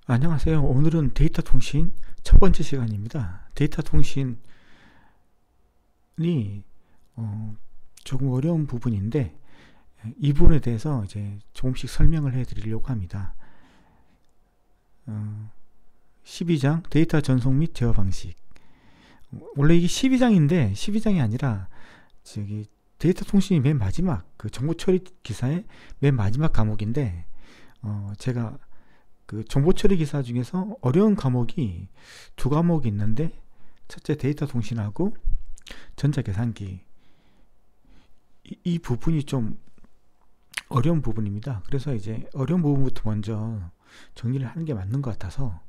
안녕하세요. 오늘은 데이터 통신 첫 번째 시간입니다. 데이터 통신이 조금 어려운 부분인데 이 부분에 대해서 이제 조금씩 설명을 해 드리려고 합니다. 12장 데이터 전송 및 제어 방식. 원래 이게 12장인데 12장이 아니라 데이터 통신이 맨 마지막 그 정보 처리 기사의 맨 마지막 과목인데 제가 그 정보 처리 기사 중에서 어려운 과목이 두 과목이 있는데, 첫째 데이터 통신하고 전자계산기, 이 부분이 좀 어려운 부분입니다. 그래서 이제 어려운 부분부터 먼저 정리를 하는 게 맞는 것 같아서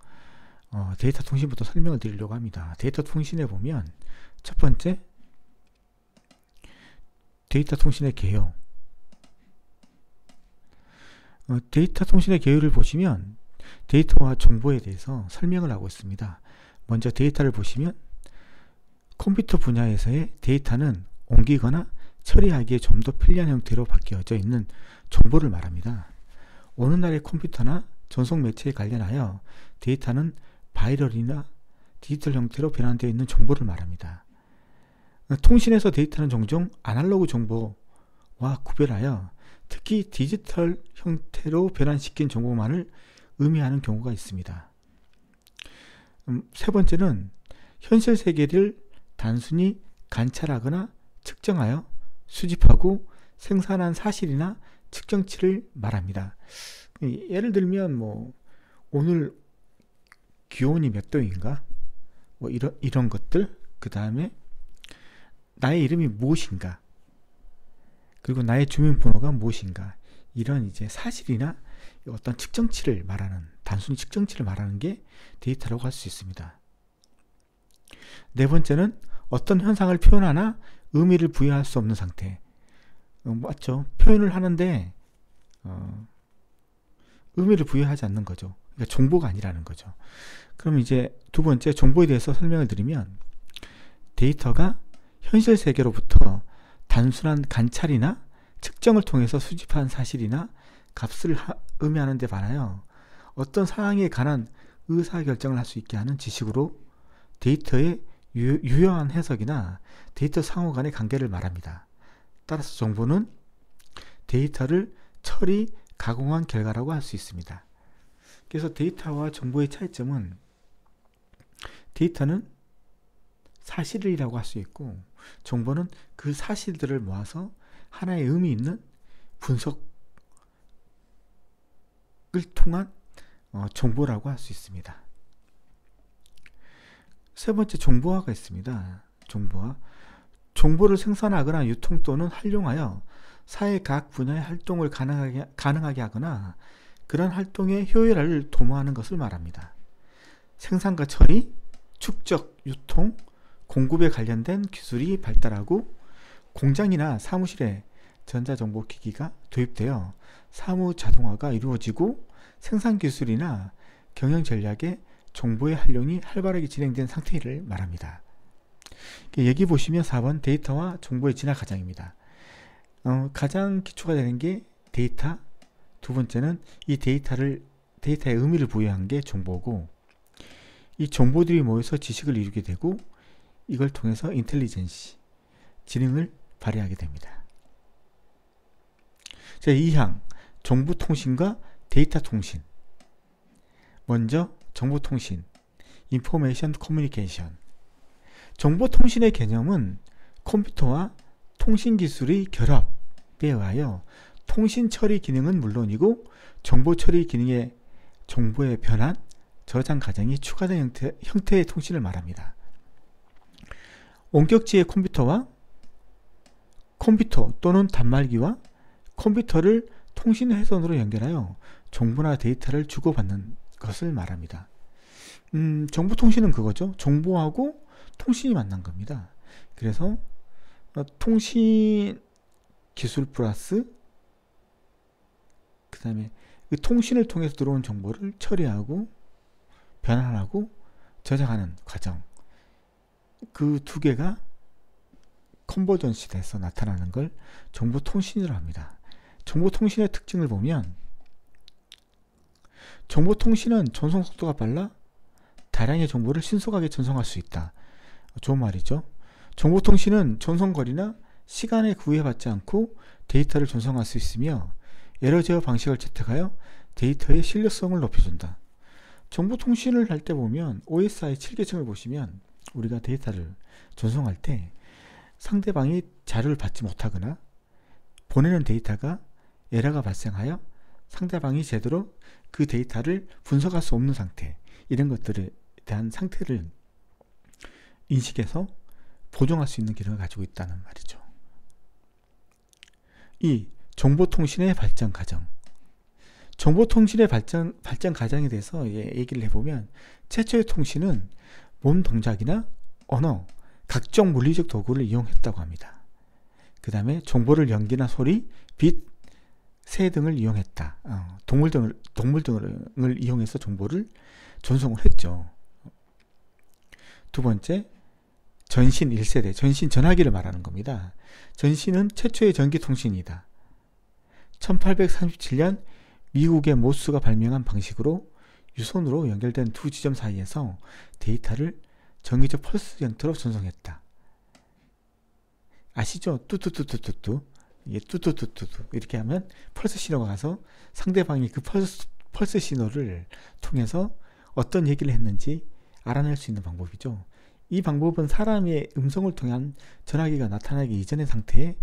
데이터 통신부터 설명을 드리려고 합니다. 데이터 통신에 보면 첫 번째 데이터 통신의 개요. 데이터 통신의 개요를 보시면 데이터와 정보에 대해서 설명을 하고 있습니다. 먼저 데이터를 보시면 컴퓨터 분야에서의 데이터는 옮기거나 처리하기에 좀 더 편리한 형태로 바뀌어져 있는 정보를 말합니다. 오늘날의 컴퓨터나 전송 매체에 관련하여 데이터는 바이럴이나 디지털 형태로 변환되어 있는 정보를 말합니다. 통신에서 데이터는 종종 아날로그 정보와 구별하여 특히 디지털 형태로 변환시킨 정보만을 의미하는 경우가 있습니다. 세 번째는 현실 세계를 단순히 관찰하거나 측정하여 수집하고 생산한 사실이나 측정치를 말합니다. 예를 들면 오늘 기온이 몇 도인가, 이런 것들, 그 다음에 나의 이름이 무엇인가, 그리고 나의 주민번호가 무엇인가, 이런 이제 사실이나 어떤 측정치를 말하는, 단순히 측정치를 말하는 게 데이터라고 할 수 있습니다. 네 번째는 어떤 현상을 표현하나 의미를 부여할 수 없는 상태. 맞죠? 표현을 하는데 의미를 부여하지 않는 거죠. 그러니까 정보가 아니라는 거죠. 그럼 이제 두 번째 정보에 대해서 설명을 드리면, 데이터가 현실 세계로부터 단순한 관찰이나 측정을 통해서 수집한 사실이나 값을 의미하는 데 반하여 어떤 상황에 관한 의사결정을 할 수 있게 하는 지식으로 데이터의 유효한 해석이나 데이터 상호 간의 관계를 말합니다. 따라서 정보는 데이터를 처리, 가공한 결과라고 할 수 있습니다. 그래서 데이터와 정보의 차이점은, 데이터는 사실이라고 할 수 있고, 정보는 그 사실들을 모아서 하나의 의미 있는 분석을 통한 정보라고 할 수 있습니다. 세 번째, 정보화가 있습니다. 정보화. 정보를 생산하거나 유통 또는 활용하여 사회 각 분야의 활동을 가능하게 하거나 그런 활동의 효율화를 도모하는 것을 말합니다. 생산과 처리, 축적, 유통, 공급에 관련된 기술이 발달하고 공장이나 사무실에 전자정보기기가 도입되어 사무 자동화가 이루어지고 생산기술이나 경영전략에 정보의 활용이 활발하게 진행된 상태를 말합니다. 여기 보시면 4번 데이터와 정보의 진화 과정입니다. 가장 기초가 되는 게 데이터, 두 번째는 이 데이터의 의미를 부여한 게 정보고, 이 정보들이 모여서 지식을 이루게 되고 이걸 통해서 인텔리전시, 지능을 발휘하게 됩니다. 자, 2항 정보통신과 데이터 통신. 먼저 정보통신, 인포메이션 커뮤니케이션. 정보통신의 개념은 컴퓨터와 통신기술의 결합에 의하여 통신 처리 기능은 물론이고 정보 처리 기능의 정보의 변환, 저장 과정이 추가된 형태의 통신을 말합니다. 원격지의 컴퓨터 또는 단말기와 컴퓨터를 통신 회선으로 연결하여 정보나 데이터를 주고받는 것을 말합니다. 정보통신은 그거죠. 정보하고 통신이 만난 겁니다. 그래서 통신 기술 플러스 그 다음에 그 통신을 통해서 들어온 정보를 처리하고 변환하고 저장하는 과정, 그 두 개가 컨버전시 돼서 나타나는 걸 정보통신이라고 합니다. 정보통신의 특징을 보면 정보통신은 전송 속도가 빨라 다량의 정보를 신속하게 전송할 수 있다. 좋은 말이죠. 정보통신은 전송거리나 시간에 구애받지 않고 데이터를 전송할 수 있으며 에러 제어 방식을 채택하여 데이터의 신뢰성을 높여준다. 정보통신을 할 때 보면 OSI 7계층을 보시면 우리가 데이터를 전송할 때 상대방이 자료를 받지 못하거나 보내는 데이터가 에러가 발생하여 상대방이 제대로 그 데이터를 분석할 수 없는 상태, 이런 것들에 대한 상태를 인식해서 보정할 수 있는 기능을 가지고 있다는 말이죠. 이 정보통신의 발전 과정. 정보통신의 발전 과정에 대해서 얘기를 해보면 최초의 통신은 몸 동작이나 언어, 각종 물리적 도구를 이용했다고 합니다. 그 다음에 정보를 연기나 소리, 빛, 새 등을 이용했다. 동물 등을 이용해서 정보를 전송을 했죠. 두 번째, 전신 1세대, 전신 전화기를 말하는 겁니다. 전신은 최초의 전기통신이다. 1837년 미국의 모스가 발명한 방식으로 유선으로 연결된 두 지점 사이에서 데이터를 전기적 펄스 형태로 전송했다. 아시죠? 뚜뚜뚜뚜뚜뚜. 이게 뚜뚜뚜뚜뚜 이렇게 하면 펄스 신호가 가서 상대방이 그 펄스 신호를 통해서 어떤 얘기를 했는지 알아낼 수 있는 방법이죠. 이 방법은 사람의 음성을 통한 전화기가 나타나기 이전의 상태의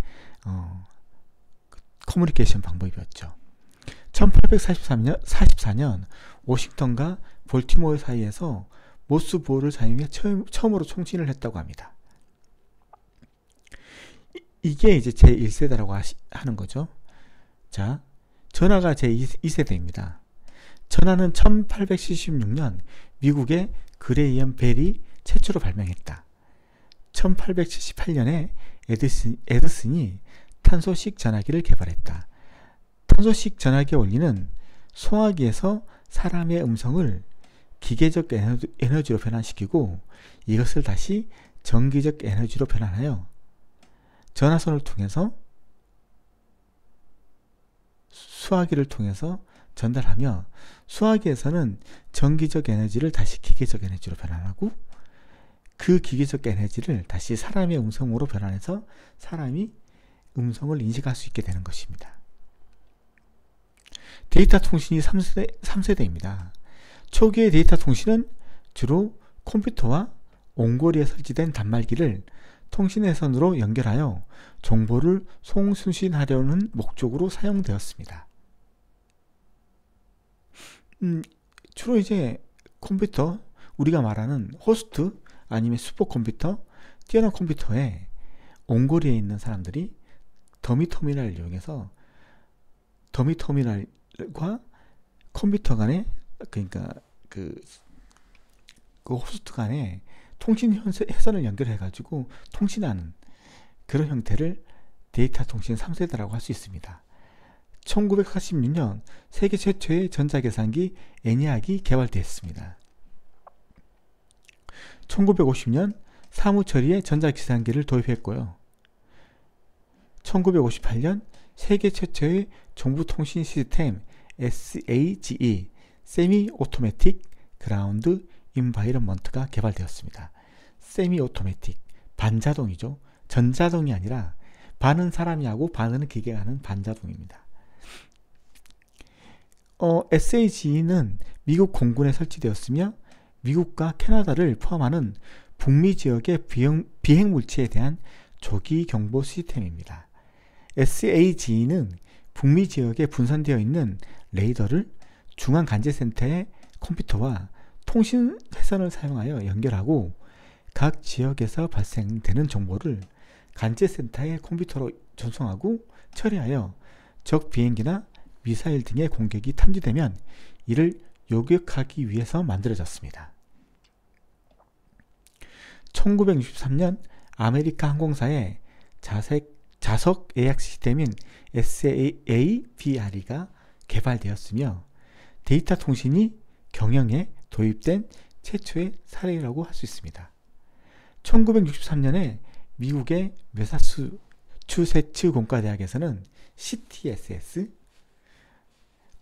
커뮤니케이션 방법이었죠. 1844년 워싱턴과 볼티모어 사이에서 모스 부호를 사용해 처음으로 통신을 했다고 합니다. 이게 이제 제1세대라고 하는 거죠. 자, 전화가 제2세대입니다. 전화는 1876년 미국의 그레이엄 벨이 최초로 발명했다. 1878년에 에디슨이 탄소식 전화기를 개발했다. 탄소식 전화기의 원리는 송화기에서 사람의 음성을 기계적 에너지로 변환시키고 이것을 다시 전기적 에너지로 변환하여 전화선을 통해서 수화기를 통해서 전달하며 수화기에서는 전기적 에너지를 다시 기계적 에너지로 변환하고 그 기계적 에너지를 다시 사람의 음성으로 변환해서 사람이 음성을 인식할 수 있게 되는 것입니다. 데이터 통신이 3세대입니다. 초기의 데이터 통신은 주로 컴퓨터와 온고리에 설치된 단말기를 통신회선으로 연결하여 정보를 송수신하려는 목적으로 사용되었습니다. 주로 이제 컴퓨터, 우리가 말하는 호스트 아니면 슈퍼컴퓨터, 뛰어난 컴퓨터에 온고리에 있는 사람들이 더미 터미널을 이용해서 더미 터미널과 컴퓨터 간에, 그러니까 그 호스트 간에 통신 회선을 연결해 가지고 통신하는 그런 형태를 데이터 통신 3세대라고 할 수 있습니다. 1946년 세계 최초의 전자계산기 ENIAC이 개발되었습니다. 1950년 사무처리에 전자계산기를 도입했고요. 1958년 세계 최초의 정보통신 시스템 SAGE 세미 오토매틱 그라운드 인바이런먼트가 개발되었습니다. 세미 오토매틱, 반자동이죠. 전자동이 아니라 반은 사람이 하고 반은 기계가 하는 반자동입니다. SAGE는 미국 공군에 설치되었으며 미국과 캐나다를 포함하는 북미 지역의 비행 물체에 대한 조기 경보 시스템입니다. SAGE는 북미 지역에 분산되어 있는 레이더를 중앙관제센터의 컴퓨터와 통신 회선을 사용하여 연결하고 각 지역에서 발생되는 정보를 관제센터의 컴퓨터로 전송하고 처리하여 적 비행기나 미사일 등의 공격이 탐지되면 이를 요격하기 위해서 만들어졌습니다. 1963년 아메리카 항공사의 자석 예약 시스템인 SABRE가 개발되었으며 데이터 통신이 경영에 도입된 최초의 사례라고 할 수 있습니다. 1963년에 미국의 매사추세츠 공과대학에서는 CTSS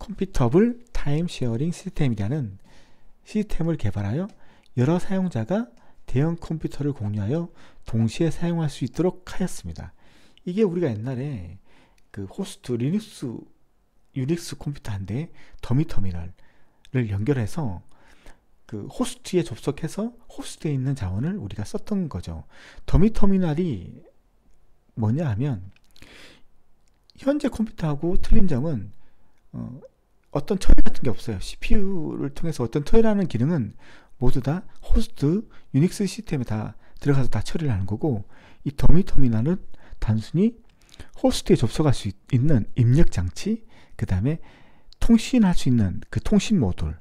(Computable 타임 쉐어링 시스템이라는 시스템을 개발하여 여러 사용자가 대형 컴퓨터를 공유하여 동시에 사용할 수 있도록 하였습니다. 이게 우리가 옛날에 그 호스트 유닉스 컴퓨터 한 대에 더미 터미널을 연결해서 그 호스트에 접속해서 호스트에 있는 자원을 우리가 썼던 거죠. 더미 터미널이 뭐냐 하면 현재 컴퓨터하고 틀린 점은 어떤 처리 같은 게 없어요. CPU를 통해서 어떤 처리하는 기능은 모두 다 호스트 유닉스 시스템에 다 들어가서 다 처리를 하는 거고, 이 더미 터미널은 단순히 호스트에 접속할 수 있는 입력 장치, 그 다음에 통신할 수 있는 그 통신 모듈,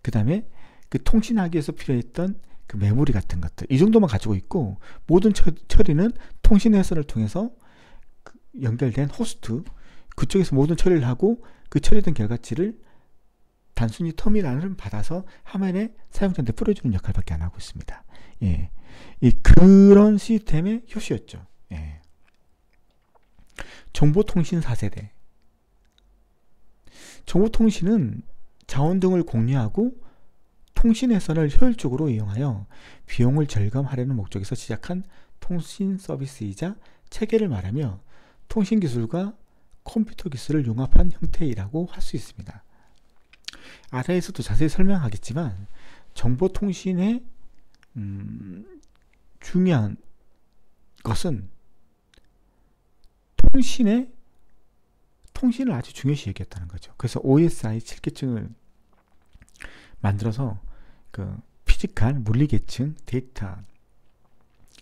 그 다음에 그 통신하기 위해서 필요했던 그 메모리 같은 것들, 이 정도만 가지고 있고, 모든 처리는 통신 회선을 통해서 연결된 호스트 그쪽에서 모든 처리를 하고, 그 처리된 결과치를 단순히 터미널을 받아서 화면에 사용자한테 뿌려주는 역할밖에 안 하고 있습니다. 예, 그런 시스템의 효시였죠. 예. 정보통신 4세대. 정보통신은 자원 등을 공유하고 통신 회선을 효율적으로 이용하여 비용을 절감하려는 목적에서 시작한 통신 서비스이자 체계를 말하며 통신 기술과 컴퓨터 기술을 융합한 형태이라고 할 수 있습니다. 아래에서도 자세히 설명하겠지만 정보통신의 중요한 것은 통신을 아주 중요시 여겼다는 거죠. 그래서 OSI 7계층을 만들어서 그 피지컬 물리 계층, 데이터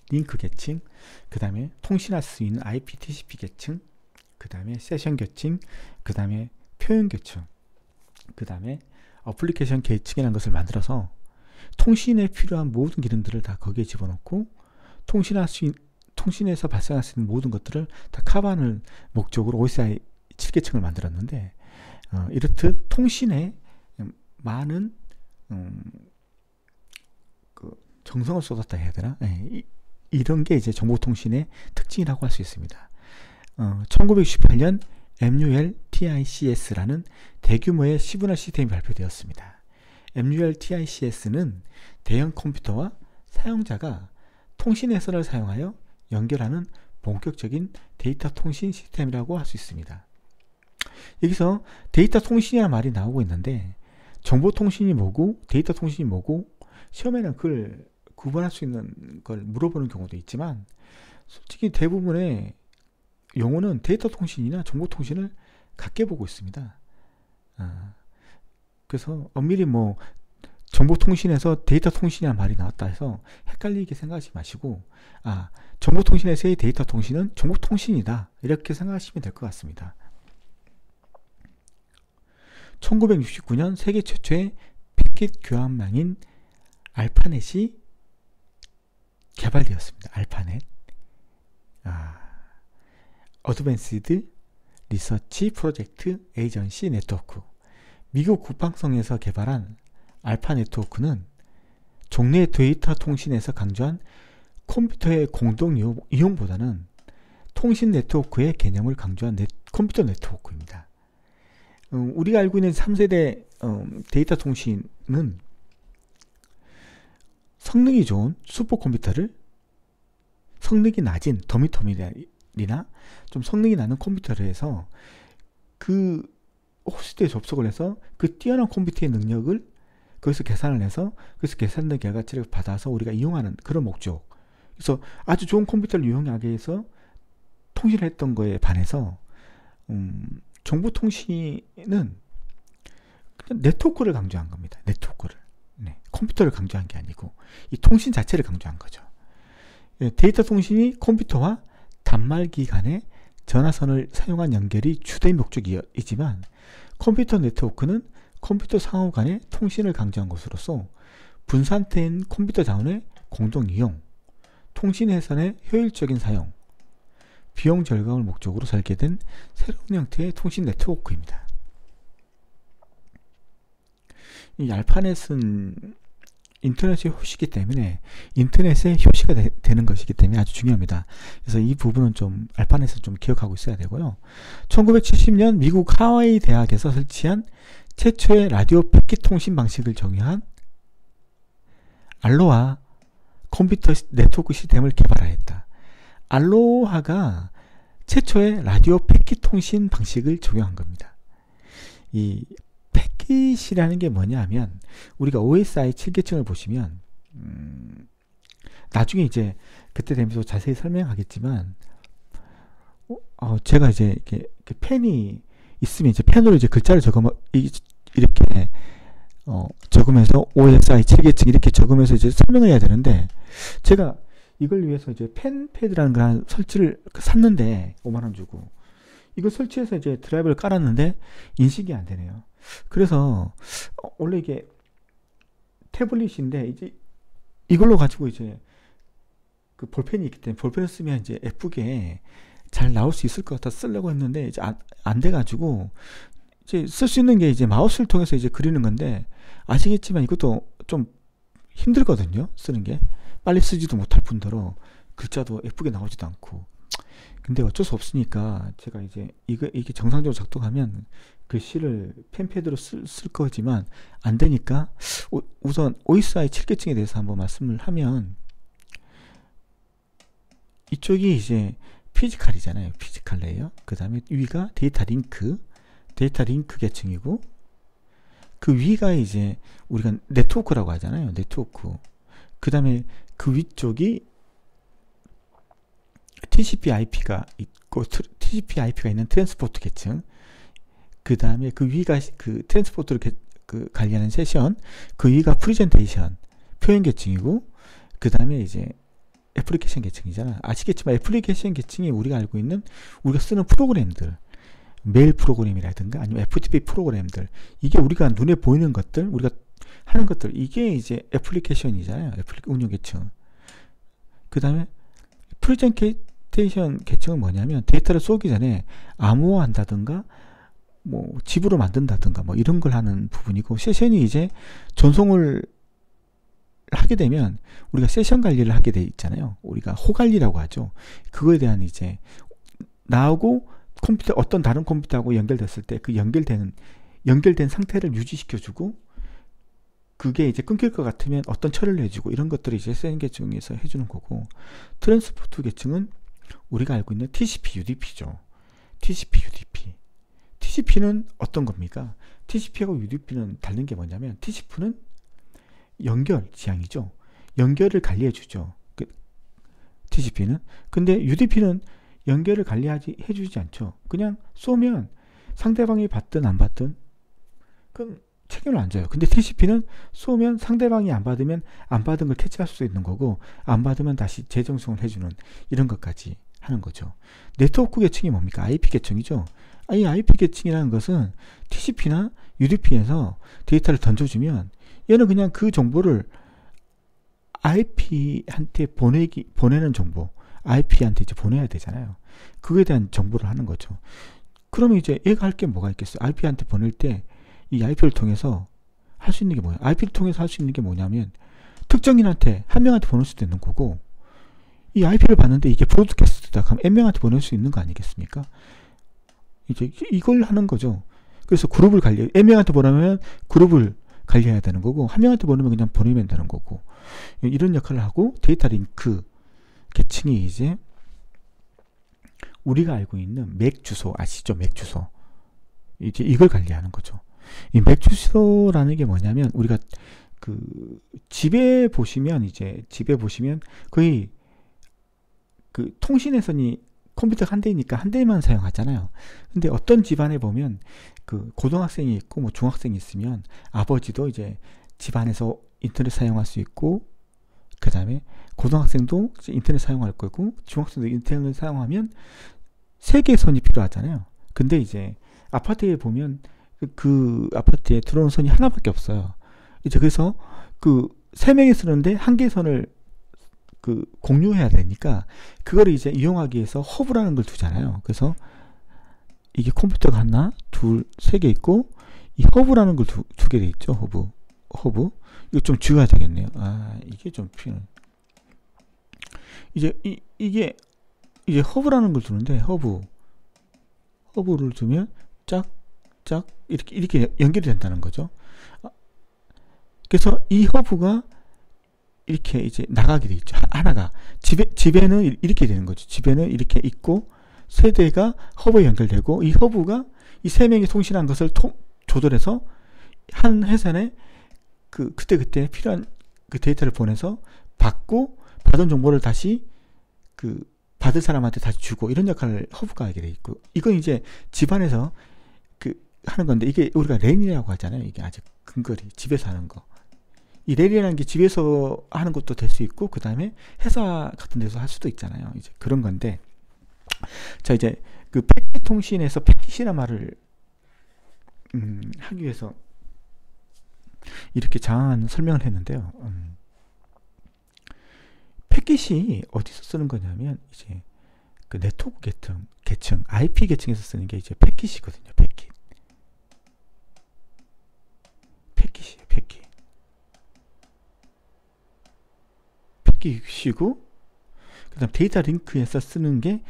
링크 계층, 그 다음에 통신할 수 있는 IP TCP 계층, 그 다음에 세션 계층, 그 다음에 표현 계층, 그 다음에 어플리케이션 계층이라는 것을 만들어서 통신에 필요한 모든 기능들을 다 거기에 집어넣고 통신에서 발생할 수 있는 모든 것들을 다 커버하는 목적으로 OSI 7계층을 만들었는데, 이렇듯 통신에 많은 그 정성을 쏟았다 해야 되나? 이런 게 이제 정보통신의 특징이라고 할 수 있습니다. 1968년 MUL-TICS라는 대규모의 시그널 시스템이 발표되었습니다. MUL-TICS는 대형 컴퓨터와 사용자가 통신 회선을 사용하여 연결하는 본격적인 데이터 통신 시스템이라고 할 수 있습니다. 여기서 데이터 통신이라는 말이 나오고 있는데, 정보통신이 뭐고 데이터 통신이 뭐고 시험에는 그걸 구분할 수 있는 걸 물어보는 경우도 있지만, 솔직히 대부분의 용어는 데이터 통신이나 정보 통신을 같게 보고 있습니다. 그래서 엄밀히 뭐 정보 통신에서 데이터 통신이라는 말이 나왔다 해서 헷갈리게 생각하지 마시고, 정보 통신에서의 데이터 통신은 정보 통신이다, 이렇게 생각하시면 될 것 같습니다. 1969년 세계 최초의 패킷 교환망인 알파넷이 개발되었습니다. 알파넷. 어드밴스드 리서치 프로젝트 에이전시 네트워크. 미국 국방성에서 개발한 알파 네트워크는 종래 데이터 통신에서 강조한 컴퓨터의 공동 이용보다는 통신 네트워크의 개념을 강조한 컴퓨터 네트워크입니다. 우리가 알고 있는 3세대 데이터 통신은 성능이 좋은 슈퍼컴퓨터를 성능이 낮은 더미 터미널이나 좀 성능이 나는 컴퓨터를 해서 그 호스트에 접속을 해서 그 뛰어난 컴퓨터의 능력을 거기서 계산을 해서 거기서 계산된 결과치를 받아서 우리가 이용하는 그런 목적. 그래서 아주 좋은 컴퓨터를 이용하기 위해서 통신을 했던 거에 반해서 정보통신은 그냥 네트워크를 강조한 겁니다. 네트워크를. 컴퓨터를 강조한 게 아니고 이 통신 자체를 강조한 거죠. 데이터 통신이 컴퓨터와 단말기 간의 전화선을 사용한 연결이 주된 목적이지만, 컴퓨터 네트워크는 컴퓨터 상호 간의 통신을 강조한 것으로서 분산된 컴퓨터 자원의 공동 이용, 통신 회선의 효율적인 사용, 비용 절감을 목적으로 설계된 새로운 형태의 통신 네트워크입니다. 이 알파넷은 인터넷의 효시기 때문에 인터넷의 효시가 되는 것이기 때문에 아주 중요합니다. 그래서 이 부분은 좀 알파넷에서 좀 기억하고 있어야 되고요. 1970년 미국 하와이 대학에서 설치한 최초의 라디오 패킷 통신 방식을 적용한 알로하 컴퓨터 네트워크 시스템을 개발하였다. 알로하가 최초의 라디오 패킷 통신 방식을 적용한 겁니다. 이 패킷이라는 게 뭐냐 하면 우리가 OSI 7계층을 보시면 나중에 이제 그때 되면서 자세히 설명하겠지만 제가 이제 이렇게 펜이 있으면 이제 펜으로 이제 글자를 이렇게 적으면서 OSI 7계층 이렇게 적으면서 이제 설명을 해야 되는데 제가 이걸 위해서 이제 펜패드라는 걸 설치를 샀는데 5만원 주고 이거 설치해서 이제 드라이브를 깔았는데 인식이 안 되네요. 그래서 원래 이게 태블릿인데 이제 이걸로 가지고 이제 그 볼펜이 있기 때문에 볼펜을 쓰면 이제 예쁘게 잘 나올 수 있을 것 같아 쓰려고 했는데 이제 안 돼가지고 이제 쓸 수 있는 게 이제 마우스를 통해서 이제 그리는 건데 아시겠지만 이것도 좀 힘들거든요. 쓰는 게 빨리 쓰지도 못할 뿐더러 글자도 예쁘게 나오지도 않고. 근데 어쩔 수 없으니까 제가 이제 이게 정상적으로 작동하면 글씨를 펜패드로 쓸 거지만 안 되니까 우선 OSI 7계층에 대해서 한번 말씀을 하면 이쪽이 이제 피지컬이잖아요. 피지컬 레이어. 그 다음에 위가 데이터 링크 계층이고 그 위가 이제 우리가 네트워크라고 하잖아요. 네트워크. 그 다음에 그 위쪽이 TCP/IP가 있고 TCP/IP가 있는 트랜스포트 계층. 그 다음에 그 위가 그 트랜스포트를 관리하는 세션. 그 위가 프레젠테이션 표현 계층이고 그 다음에 이제 애플리케이션 계층이잖아. 아시겠지만 애플리케이션 계층이 우리가 알고 있는 우리가 쓰는 프로그램들 메일 프로그램이라든가 아니면 FTP 프로그램들 이게 우리가 눈에 보이는 것들 우리가 하는 것들 이게 이제 애플리케이션이잖아요. 운영 계층. 그 다음에 프레젠테이션 계층은 뭐냐면 데이터를 쏘기 전에 암호화한다든가 뭐 집으로 만든다든가 뭐 이런 걸 하는 부분이고 세션이 이제 전송을 하게 되면 우리가 세션 관리를 하게 돼 있잖아요. 우리가 호관리라고 하죠. 그거에 대한 이제 나하고 컴퓨터 어떤 다른 컴퓨터하고 연결됐을 때 그 연결된 상태를 유지시켜주고 그게 이제 끊길 것 같으면 어떤 처리를 해주고 이런 것들이 이제 센 계층에서 해주는 거고 트랜스포트 계층은 우리가 알고 있는 TCP UDP죠. TCP는 어떤 겁니까? TCP하고 UDP는 다른 게 뭐냐면 TCP는 연결 지향이죠. 연결을 관리해주죠. TCP는. 근데 UDP는 연결을 해주지 않죠. 그냥 쏘면 상대방이 받든 안 받든 그건 책임을 안 져요. 근데 TCP는 쏘면 상대방이 안 받으면 안 받은 걸 캐치할 수 있는 거고 안 받으면 다시 재정송을 해주는 이런 것까지 하는 거죠. 네트워크 계층이 뭡니까? IP 계층이죠. 이 IP 계층이라는 것은 TCP나 UDP에서 데이터를 던져주면 얘는 그냥 그 정보를 IP한테 보내는 정보 IP한테 이제 보내야 되잖아요. 그거에 대한 정보를 하는 거죠. 그러면 이제 얘가 할 게 뭐가 있겠어요? IP한테 보낼 때 이 IP를 통해서 할 수 있는 게 뭐예요? IP를 통해서 할 수 있는 게 뭐냐면 특정인한테 한 명한테 보낼 수도 있는 거고 이 IP를 봤는데 이게 브로드캐스트다. 그럼 N명한테 보낼 수 있는 거 아니겠습니까? 이제 이걸 하는 거죠. 그래서 그룹을 N명한테 보내면 그룹을 관리해야 되는 거고 한 명한테 보내면 그냥 보내면 되는 거고 이런 역할을 하고 데이터 링크 계층이 이제 우리가 알고 있는 맥 주소 아시죠? 맥 주소 이제 이걸 관리하는 거죠. 이 맥 주소라는 게 뭐냐면 우리가 그 집에 보시면 거의 그 통신회선이 컴퓨터가 한 대니까 한 대만 사용하잖아요. 근데 어떤 집안에 보면 그 고등학생이 있고 뭐 중학생이 있으면 아버지도 이제 집안에서 인터넷 사용할 수 있고 그 다음에 고등학생도 이제 인터넷 사용할 거고 중학생도 인터넷 사용하면 세 개의 선이 필요하잖아요. 근데 이제 아파트에 보면 그 아파트에 들어오는 선이 하나밖에 없어요. 이제 그래서 그 세 명이 쓰는데 한 개의 선을 그 공유해야 되니까 그거를 이제 이용하기 위해서 허브라는 걸 두잖아요. 그래서 이게 컴퓨터가 하나, 둘, 세 개 있고 이 허브라는 걸 두 개 돼 있죠. 허브. 허브. 이거 좀 지워야 되겠네요. 이게 좀 필요. 이게 이제 허브라는 걸 두는데, 허브를 두면 짝짝 이렇게 연결이 된다는 거죠. 그래서 이 허브가 이렇게 이제 나가게 돼 있죠. 하나가 집에는 이렇게 되는 거죠. 집에는 이렇게 있고 세대가 허브에 연결되고, 이 허브가 이 세 명이 통신한 것을 조절해서 한 회선에 그때 필요한 그 데이터를 보내서 받고, 받은 정보를 다시 받을 사람한테 다시 주고, 이런 역할을 허브가 하게 돼 있고, 이건 이제 집안에서 하는 건데, 이게 우리가 랜이라고 하잖아요. 이게 아주 근거리, 집에서 하는 거. 이 랜이라는 게 집에서 하는 것도 될 수 있고, 그 다음에 회사 같은 데서 할 수도 있잖아요. 이제 그런 건데, 자, 이제 패킷 통신에서 패킷이라는 말을 하기 위해서 이렇게 장황한 설명을 했는데요. 패킷이 어디서 쓰는 거냐면, 이제 네트워크 계층, IP 계층에서 쓰는 게 이제 패킷이거든요. 패킷이에요. 패킷이고, 그 다음 데이터 링크에서 쓰는 게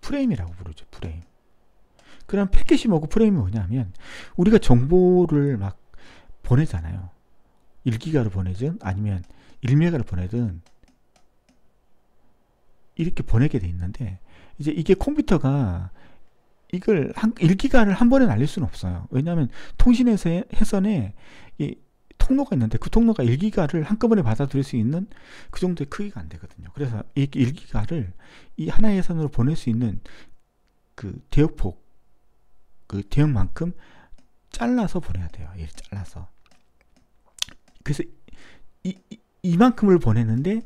프레임이라고 부르죠. 프레임. 그럼 패킷이 뭐고 프레임이 뭐냐면, 우리가 정보를 막 보내잖아요. 1기가를 보내든 아니면 1메가를 보내든 이렇게 보내게 돼 있는데, 이제 이게 컴퓨터가 이걸 1기가를 한 번에 날릴 수는 없어요. 왜냐하면 통신회선에 이 통로가 있는데, 그 통로가 1기가를 한꺼번에 받아들일 수 있는 그 정도의 크기가 안 되거든요. 그래서 이 1기가를 이 하나의 회선으로 보낼 수 있는 대역폭, 대역만큼 잘라서 보내야 돼요. 잘라서. 그래서 이만큼을 보내는데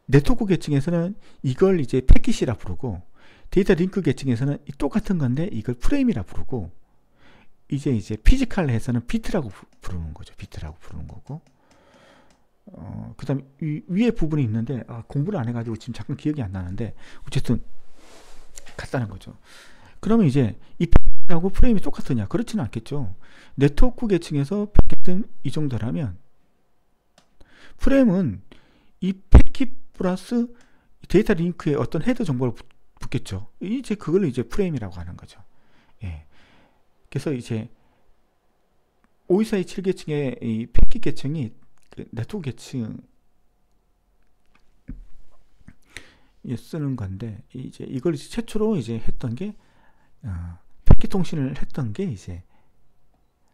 네트워크 계층에서는 이걸 이제 패킷이라 부르고, 데이터 링크 계층에서는 똑같은 건데 이걸 프레임이라 부르고, 이제 피지컬에서는 비트라고 부르는 거죠. 비트라고 부르는 거고, 그 다음 위에 부분이 있는데, 공부를 안 해가지고 지금 잠깐 기억이 안 나는데, 어쨌든 같다는 거죠. 그러면 이제 이 패킷하고 프레임이 똑같으냐? 그렇지는 않겠죠. 네트워크 계층에서 패킷은 이 정도라면, 프레임은 이 패킷 플러스 데이터 링크에 어떤 헤더 정보를 붙겠죠. 이제 그걸 이제 프레임이라고 하는 거죠. 예. 그래서 이제 5242 7계층의 이 패킷 계층이 네트워크 계층 쓰는 건데, 이제 이걸 이제 최초로 이제 했던 게 패킷 통신을 했던 게 이제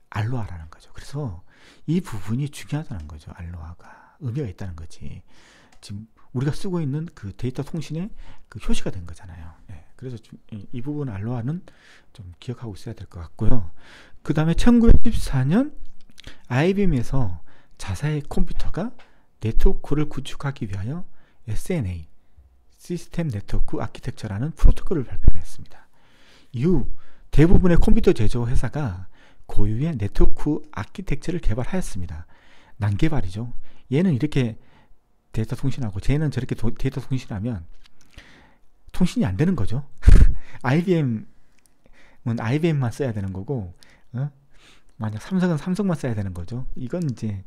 알로하라는 거죠. 그래서 이 부분이 중요하다는 거죠. 알로하가 의미가 있다는 거지. 지금 우리가 쓰고 있는 그 데이터 통신의 효시가 된 거잖아요. 네, 그래서 이 부분 알로하는 좀 기억하고 있어야 될 것 같고요. 그 다음에 1914년 IBM에서 자사의 컴퓨터가 네트워크를 구축하기 위하여 SNA, 시스템 네트워크 아키텍처라는 프로토콜을 발표했습니다. 이후 대부분의 컴퓨터 제조 회사가 고유의 네트워크 아키텍처를 개발하였습니다. 난개발이죠. 얘는 이렇게 데이터 통신하고 쟤는 저렇게 데이터 통신하면 통신이 안 되는 거죠. IBM은 IBM만 써야 되는 거고, 만약 삼성은 삼성만 써야 되는 거죠. 이건 이제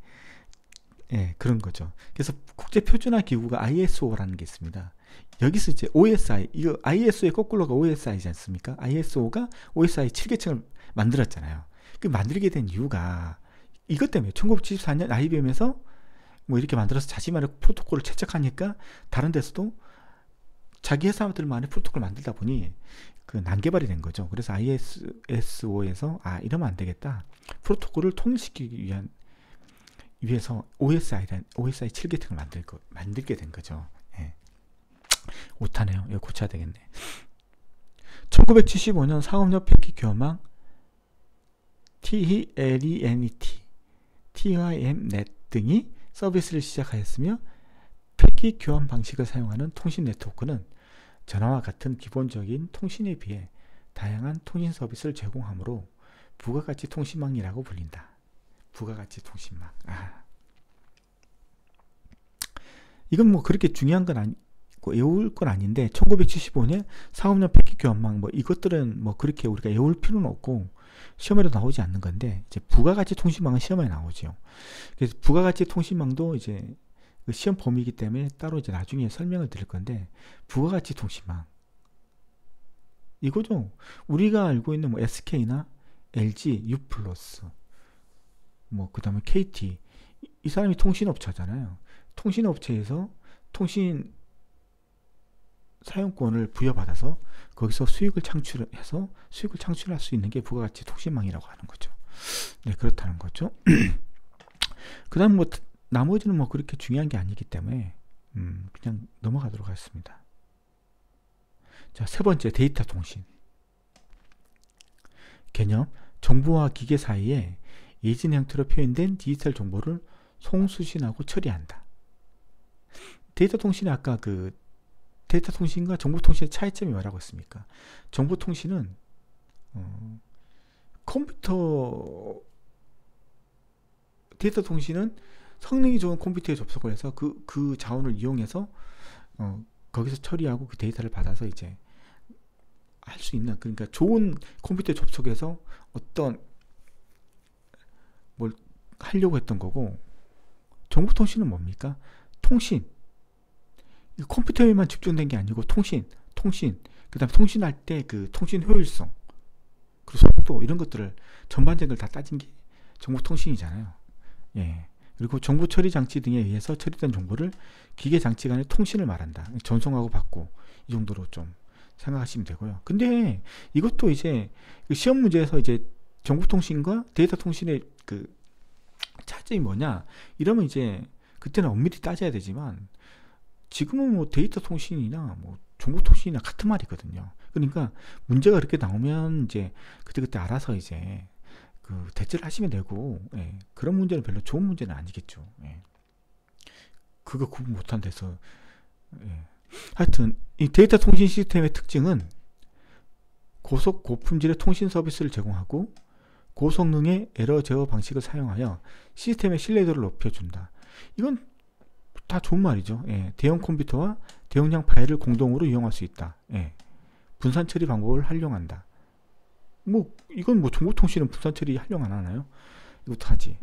그런 거죠. 그래서 국제 표준화 기구가 ISO라는 게 있습니다. 여기서 이제 OSI, 이거 ISO의 거꾸로가 OSI지 않습니까? ISO가 OSI 7계층을 만들었잖아요. 그 만들게 된 이유가 이것 때문에 1974년 IBM에서 뭐 이렇게 만들어서 자신만의 프로토콜을 채택하니까 다른 데서도 자기 회사들만의 프로토콜을 만들다 보니 난개발이 된 거죠. 그래서 ISO에서 이러면 안 되겠다. 프로토콜을 통일시키기 위해서 OSI 7계층을 만들게 된 거죠. 예. 오타네요. 이거 고쳐야 되겠네. 1975년 사업용 패킷 교환망 TLENET, TIMnet 등이 서비스를 시작하였으며, 패킷 교환 방식을 사용하는 통신 네트워크는 전화와 같은 기본적인 통신에 비해 다양한 통신 서비스를 제공하므로 부가가치 통신망이라고 불린다. 부가가치 통신망. 이건 뭐 그렇게 중요한 건 아니고 외울 건 아닌데, 1975년 사업용 패킷 교환망 이것들은 뭐 그렇게 우리가 외울 필요는 없고, 시험에도 나오지 않는 건데, 이제 부가가치 통신망은 시험에 나오죠. 그래서 부가가치 통신망도 이제 그 시험 범위이기 때문에 따로 이제 나중에 설명을 드릴 건데, 부가가치 통신망 이거죠. 우리가 알고 있는 뭐 SK나 LG, U+, 뭐 그다음에 KT, 이 사람이 통신업체잖아요. 통신업체에서 통신 사용권을 부여받아서 거기서 수익을 창출해서 수익을 창출할 수 있는 게 부가가치 통신망이라고 하는 거죠. 네, 그렇다는 거죠. 그다음 뭐 나머지는 뭐 그렇게 중요한 게 아니기 때문에 그냥 넘어가도록 하겠습니다. 자, 세 번째, 데이터 통신 개념. 정보와 기계 사이에 예진 형태로 표현된 디지털 정보를 송수신하고 처리한다. 데이터 통신이 아까 그 데이터 통신과 정보 통신의 차이점이 뭐라고 했습니까? 정보 통신은 컴퓨터, 데이터 통신은 성능이 좋은 컴퓨터에 접속을 해서 그 자원을 이용해서 거기서 처리하고 그 데이터를 받아서 이제 할 수 있는, 그러니까 좋은 컴퓨터에 접속해서 어떤 뭘 하려고 했던 거고, 정보통신은 뭡니까? 통신, 컴퓨터에만 집중된 게 아니고 통신, 그 다음에 통신할 때 그 통신 효율성, 그리고 속도, 이런 것들을 전반적인 걸 다 따진 게 정보통신이잖아요. 예. 그리고 정보 처리 장치 등에 의해서 처리된 정보를 기계 장치 간의 통신을 말한다. 전송하고 받고, 이 정도로 좀 생각하시면 되고요. 근데 이것도 이제 시험 문제에서 이제 정보통신과 데이터 통신의 그 차이점이 뭐냐, 이러면 이제 그때는 엄밀히 따져야 되지만, 지금은 뭐 데이터 통신이나 뭐 정보 통신이나 같은 말이거든요. 그러니까 문제가 그렇게 나오면 이제 그때 알아서 이제 그 대처를 하시면 되고, 예, 그런 문제는 별로 좋은 문제는 아니겠죠. 예. 그거 구분 못한 데서, 예. 하여튼 이 데이터 통신 시스템의 특징은 고속 고품질의 통신 서비스를 제공하고 고성능의 에러 제어 방식을 사용하여 시스템의 신뢰도를 높여준다. 이건 다 좋은 말이죠. 예. 대형 컴퓨터와 대용량 파일을 공동으로 이용할 수 있다. 예. 분산 처리 방법을 활용한다. 뭐 이건 뭐 정보통신은 분산 처리 활용 안 하나요? 이것도 하지.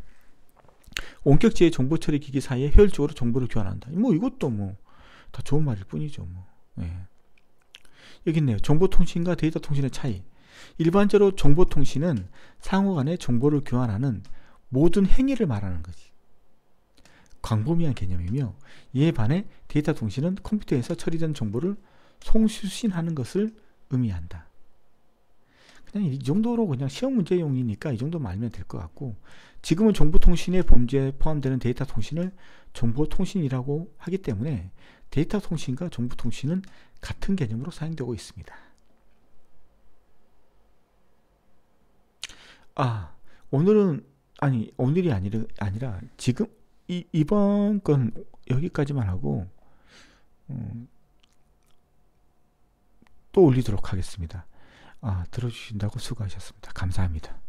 원격지의 정보 처리 기기 사이에 효율적으로 정보를 교환한다. 뭐 이것도 뭐 다 좋은 말일 뿐이죠. 뭐. 예. 여기 있네요. 정보통신과 데이터 통신의 차이. 일반적으로 정보통신은 상호 간에 정보를 교환하는 모든 행위를 말하는 거지. 광범위한 개념이며, 이에 반해 데이터 통신은 컴퓨터에서 처리된 정보를 송수신하는 것을 의미한다. 그냥 이 정도로 그냥 시험 문제용이니까 이 정도만 알면 될 것 같고, 지금은 정보통신의 범주에 포함되는 데이터 통신을 정보통신이라고 하기 때문에 데이터 통신과 정보통신은 같은 개념으로 사용되고 있습니다. 오늘이 아니라 지금 이번 건 여기까지만 하고 또 올리도록 하겠습니다. 들어주신다고 수고하셨습니다. 감사합니다.